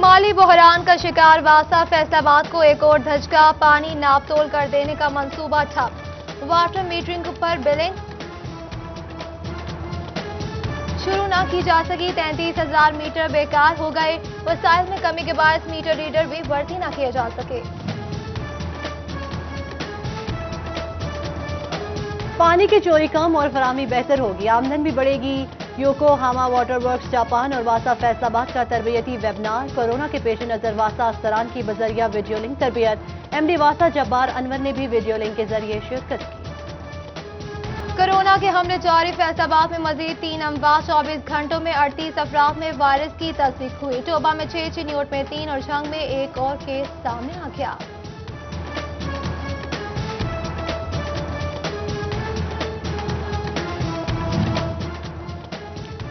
माली बहरान का शिकार वासा फैसलाबाद को एक और धचका, पानी नाप तोल कर देने का मंसूबा ठप। वाटर मीटरिंग पर बिलिंग शुरू न की जा सकी, 33,000 मीटर बेकार हो गए। वसाइल में कमी के बायस मीटर रीडर भी भर्ती न किए जा सके। पानी की चोरी कम और फराहमी बेहतर होगी, आमदन भी बढ़ेगी। योकोहामा वाटर वर्क्स जापान और वासा फैसलाबाद का तरबियती वेबिनार। कोरोना के पेश नजर वासा अफसरान की बजरिया वीडियो लिंक तरबियत। एमडी वासा जब्बार अनवर ने भी वीडियो लिंक के जरिए शिरकत की। कोरोना के हमले जारी, फैसलाबाद में मजीद 3 अमवात। 24 घंटों में 38 अफराद में वायरस की तस्दीक हुई। टोबा में 6, चिन्योट में 3 और झंग में एक और केस सामने आ गया।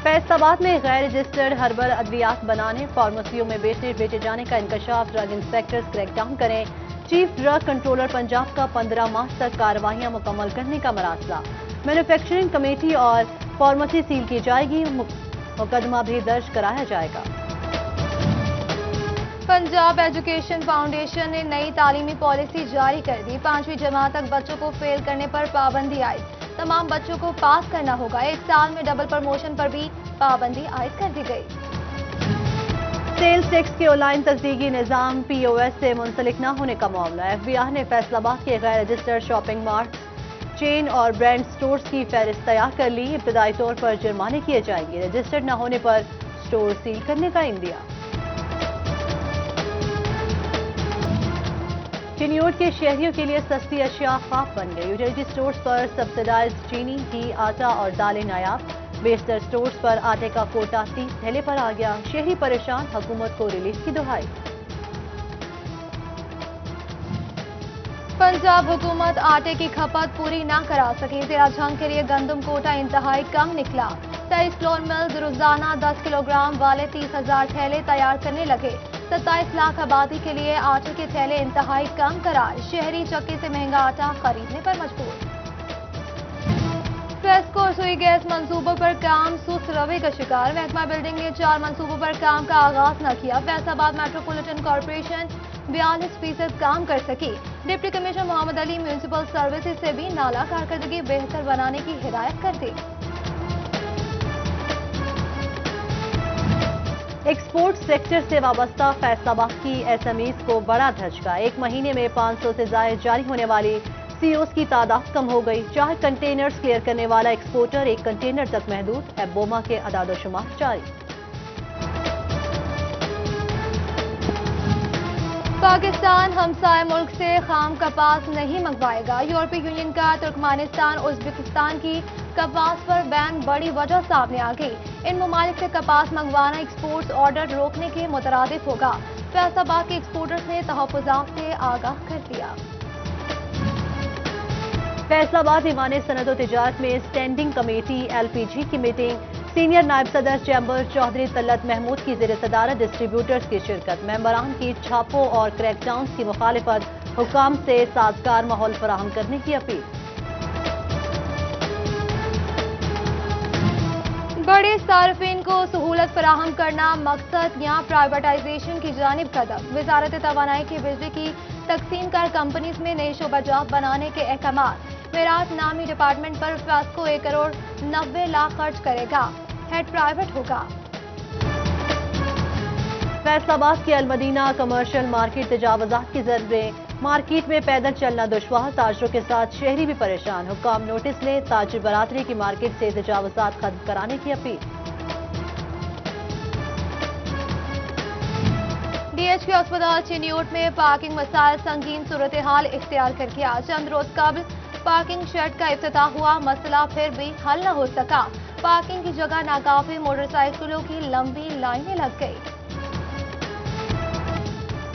फैसलाबाद में गैर रजिस्टर्ड हर्बल अद्वियात बनाने, फार्मेसियों में बेचे जाने का इंकशाफ, ड्रग इंस्पेक्टर्स क्रैकडाउन करें। चीफ ड्रग कंट्रोलर पंजाब का 15 मार्च तक कार्रवाइयां मुकम्मल करने का मरासला। मैन्युफैक्चरिंग कमेटी और फार्मेसी सील की जाएगी, मुकदमा भी दर्ज कराया जाएगा। पंजाब एजुकेशन फाउंडेशन ने नई तालीमी पॉलिसी जारी कर दी। 5वीं जमात तक बच्चों को फेल करने पर पाबंदी आयद, तमाम बच्चों को पास करना होगा। 1 साल में डबल प्रमोशन पर भी पाबंदी आयद कर दी गई। सेल्स टैक्स के ऑनलाइन तस्दीकी निज़ाम POS से मुंसलिक न होने का मामला। FBI ने फैसलाबाद के गैर रजिस्टर्ड शॉपिंग मार्ट, चेन और ब्रांड स्टोर्स की फहरिस्त तैयार कर ली। इब्तदाई तौर पर जुर्माने किए जाएंगे, रजिस्टर्ड न होने पर स्टोर सील करने का इंदिया। चिन्योट के शहरियों के लिए सस्ती अशिया ख्वाब बन गई। यूटिलिटी स्टोर्स पर सब्सिडाइज्ड चीनी, घी, आटा और दालें नायाब। बेशतर स्टोर्स पर आटे का कोटा 30 थैले पर आ गया। शहरी परेशान, हुकूमत को रिलीफ की दुहाई। पंजाब हुकूमत आटे की खपत पूरी न करा सकी। जिला झंग के लिए गंदम कोटा इंतहाई कम निकला। 23 फ्लोर मिल्स रोजाना 10 किलोग्राम वाले 30,000 थैले तैयार करने लगे। 27 लाख आबादी के लिए आटे के थैले इंतहाई कम करार। शहरी चक्की से महंगा आटा खरीदने पर मजबूर। फेस्को और सुई गैस मंसूबों पर काम सुस्त रवै का शिकार। महकमा बिल्डिंग ने 4 मंसूबों पर काम का आगाज न किया। फैसलाबाद मेट्रोपॉलिटन कॉर्पोरेशन 42% काम कर सकी। Deputy commissioner Mohammad Ali municipal services से भी नाला कारकर्दगी बेहतर बनाने की हिदायत कर दी। एक्सपोर्ट सेक्टर से वाबस्ता फैसलाबाद की SMEs को बड़ा धचका। 1 महीने में 500 से ज्यादा जारी होने वाली COs की तादाद कम हो गई। 4 कंटेनर्स क्लियर करने वाला एक्सपोर्टर 1 कंटेनर तक महदूद। एबोमा के अदादोशुमार जारी। पाकिस्तान हमसाय मुल्क से खाम कपास नहीं मंगवाएगा। यूरोपीय यूनियन का तुर्कमानिस्तान, उज्बेकिस्तान की कपास पर बैन बड़ी वजह सामने आ गई। इन ममालिक से कपास मंगवाना एक्सपोर्ट ऑर्डर रोकने के मुतरादिफ होगा। फैसलाबाद के एक्सपोर्टर्स ने तहफ़्फ़ुज़ात से आगाह कर दिया। फैसलाबाद ईवान सनअत व तिजारत में स्टैंडिंग कमेटी LPG की मीटिंग। सीनियर नायब सदर चैम्बर चौधरी तल्लत महमूद की ज़ेर सदारत डिस्ट्रीब्यूटर्स की शिरकत। मेंबरान की छापों और क्रैकडाउन की मुखालिफत, हुकाम से साजगार माहौल फराहम करने की अपील। बड़े सार्फिन को सहूलत फराहम करना मकसद, यहाँ प्राइवेटाइजेशन की जानिब कदम। वजारत तवानाई की बिजली की तकसीम कर कंपनीज में नए शोबाजात बनाने के अहकामात। मेराज नामी डिपार्टमेंट पर फेस्को 1 करोड़ 90 लाख खर्च करेगा। हेड प्राइवेट होगा। फैसलाबाद के अलमदीना कमर्शियल मार्केट तजावजात की जरबें। मार्केट में पैदल चलना दुश्वार, ताजरों के साथ शहरी भी परेशान। हुक्काम नोटिस ले, ताजिर बरादरी की मार्केट से तजावजात खत्म कराने की अपील। DHQ अस्पताल चिन्योट में पार्किंग मसाइल संगीन सूरत हाल इख्तियार कर गया। चंद रोज कबल पार्किंग शेड का इफ्तिताह हुआ, मसला फिर भी हल न हो सका। पार्किंग की जगह नाकाफी, मोटरसाइकिलों की लंबी लाइनें लग गई।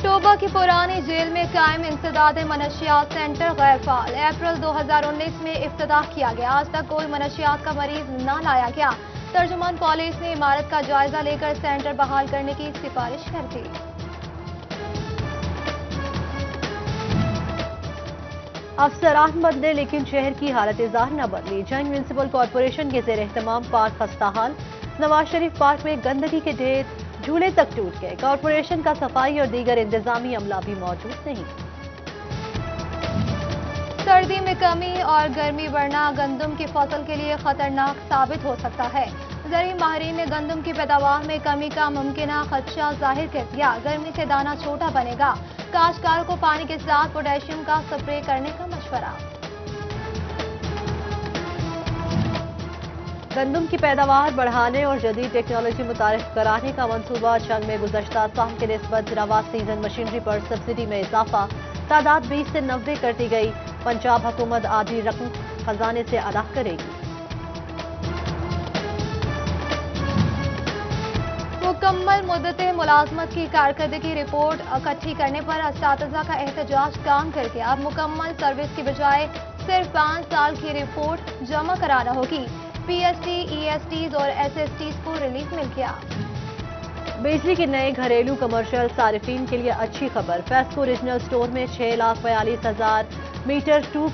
टोबा की पुरानी जेल में कायम इंसदाद मनशियात सेंटर गैर फाल। अप्रैल 2019 में इफ्तिताह किया गया। आज तक कोई मनशियात का मरीज न लाया गया। तर्जुमान पुलिस ने इमारत का जायजा लेकर सेंटर बहाल करने की सिफारिश कर दी। अफसरान बदले लेकिन शहर की हालत इज़ार न बदली। जंग म्यूनिसिपल कॉर्पोरेशन के ज़ेर एहतमाम पार्क खस्ता हाल। नवाज शरीफ पार्क में गंदगी के ढेर, झूले तक टूट गए। कॉरपोरेशन का सफाई और दीगर इंतजामी अमला भी मौजूद नहीं। सर्दी में कमी और गर्मी बढ़ना गंदम की फसल के लिए खतरनाक साबित हो सकता है। ज़रूरी माहिरीन ने गंदम की पैदावार में कमी का मुमकिना खदशा जाहिर कर दिया। गर्मी से दाना छोटा बनेगा। काश्तकारों को पानी के साथ पोटेशियम का स्प्रे करने का मशवरा। गंदम की पैदावार बढ़ाने और जदीद टेक्नोलॉजी मुतारिफ कराने का मंसूबा। जंग में गुज़श्ता साल के निस्बत रवा सीजन मशीनरी पर सब्सिडी में इजाफा। तादाद 20 से 90 कर दी गई। पंजाब हुकूमत आधी रकम खजाने से अदा करेगी। मुकम्मल मुद्दत मुलाजमत की कारकर्दगी रिपोर्ट इकट्ठी करने पर असातिज़ा का एहतजाज काम कर गया। अब मुकम्मल सर्विस की बजाय सिर्फ 5 साल की रिपोर्ट जमा कराना होगी। पीएसटी, ईएसटीज और एसएसटीज को रिलीफ मिल गया। बिजली के नए घरेलू कमर्शियल सारिफीन के लिए अच्छी खबर। फेस्को ओरिजिनल स्टोर में 6,42,000 metre tube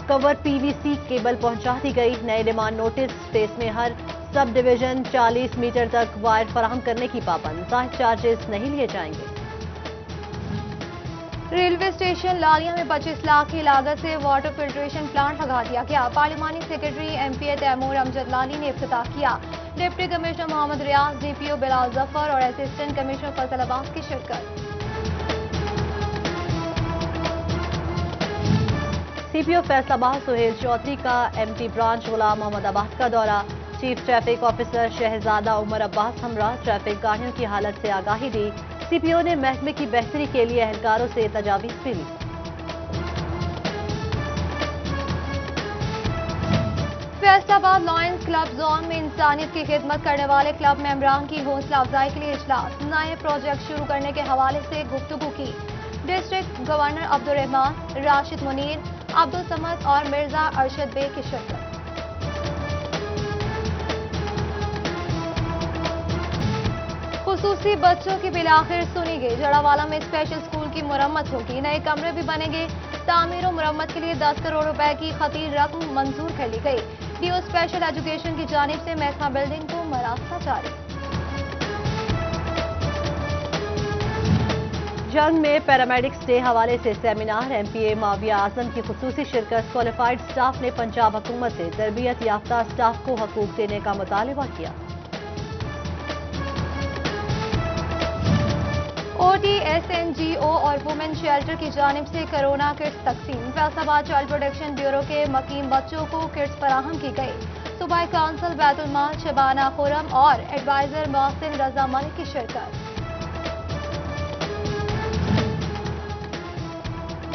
cover PVC cable पहुंचा दी गई। नए डिमांड नोटिस स्पेस में हर सब डिवीजन 40 मीटर तक वायर फराहम करने की पाबंद। जायद चार्जेस नहीं लिए जाएंगे। रेलवे स्टेशन लालिया में 25 लाख की लागत से वाटर फिल्ट्रेशन प्लांट लगा दिया गया। पार्लिमानी सेक्रेटरी एमपीए तैमूर अमजद लाली ने इफ्तिताह किया। डिप्टी कमिश्नर मोहम्मद रियाज, डीपीओ बिलाल जफर और असिस्टेंट कमिश्नर फजल अब्बास की शिरकत। सीपीओ फैसलाबाद सुहेल चौधरी का एमटी ब्रांच गुलाम मोहम्मदाबाद का दौरा। चीफ ट्रैफिक ऑफिसर शहजादा उमर अब्बास हमरा ट्रैफिक गाड़ियों की हालत से आगाही दी। सीपीओ ने महकमे की बेहतरी के लिए एहलकारों से तजावीज़ भी ली। फैसलाबाद लॉयंस क्लब जोन में इंसानियत की खिदमत करने वाले क्लब मेंबरान की हौसला अफजाई के लिए इजलास। नए प्रोजेक्ट शुरू करने के हवाले से गुफ्तगू की। डिस्ट्रिक्ट गवर्नर अब्दुल रहमान, राशिद मुनीर, अब्दुल समद और मिर्जा अरशद बेग की शिरकत। खुसूसी बच्चों की बिल आखिर सुनी गई। जड़ावाला में स्पेशल स्कूल की मुरम्मत होगी। नए कमरे भी बनेंगे। तामीर और मुरम्मत के लिए 10 करोड़ रुपए की खतीर रकम मंजूर कर ली गई। डीओ स्पेशल एजुकेशन की जानिब से महकमा बिल्डिंग को मरामत जारी। जंग में पैरामेडिक्स डे हवाले से सेमिनार। एमपीए माविया आजम की खुसूसी शिरकत। क्वालिफाइड स्टाफ ने पंजाब हुकूमत से तरबियत याफ्ता स्टाफ को हकूक देने का मुतालबा किया। OTSNGO और वुमेन शेल्टर की जानिब से कोरोना किट्स तकसीम। फैसलाबाद चाइल्ड प्रोटेक्शन ब्यूरो के मकीम बच्चों को किट्स फराहम की गई। सूबाई काउंसिल बैतुल माल शबाना खुरम और एडवाइजर मोहसिन रजा मलिक की शिरकत।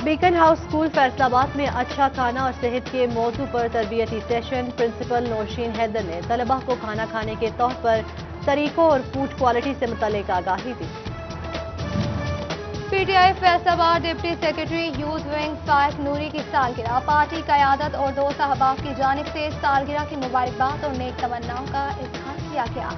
बीकन हाउस स्कूल फैसलाबाद में अच्छा खाना और सेहत के मौजू पर तरबियती सेशन। प्रिंसिपल नौशीन हैदर ने तलबा को खाना खाने के तौर पर तरीकों और फूड क्वालिटी से मुतल्लिक आगाही दी। PTI Faisalabad deputy secretary youth wing Faiq Noori की सालगिरह। पार्टी क़यादत और 2 साहबाब की जानिब से सालगिरह की मुबारकबाद और नेक तमन्नाओं का इज़हार किया गया।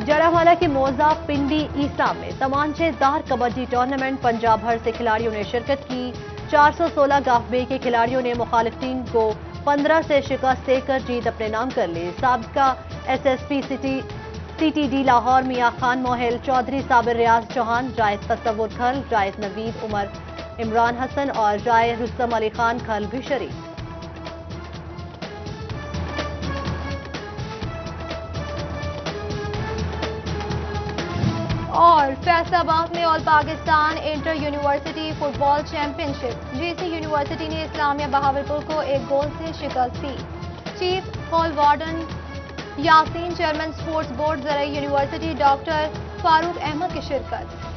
जड़ावाला के मौजा पिंडी ईसा में तमांचेदार कबड्डी टूर्नामेंट। पंजाब भर से खिलाड़ियों ने शिरकत की। 416 गाफबे के खिलाड़ियों ने मुखालिफिन को 15 से शिकस्त देकर जीत अपने नाम कर ली। साबिका एसएसपी सीटीडी लाहौर मियां खान मोहिल, चौधरी साबिर रियाज चौहान, जायद तसव्वुर खल, जायद नवीद उमर इमरान हसन और जायद रुस्तम अली खान खल भी शरीक। और फैसलाबाद में all Pakistan inter university football championship. GC university ने इस्लामिया बहावलपुर को 1 गोल से शिकस्त दी। Chief hall warden Yasin, chairman sports board ज़राई यूनिवर्सिटी डॉक्टर फारूक अहमद की शिरकत।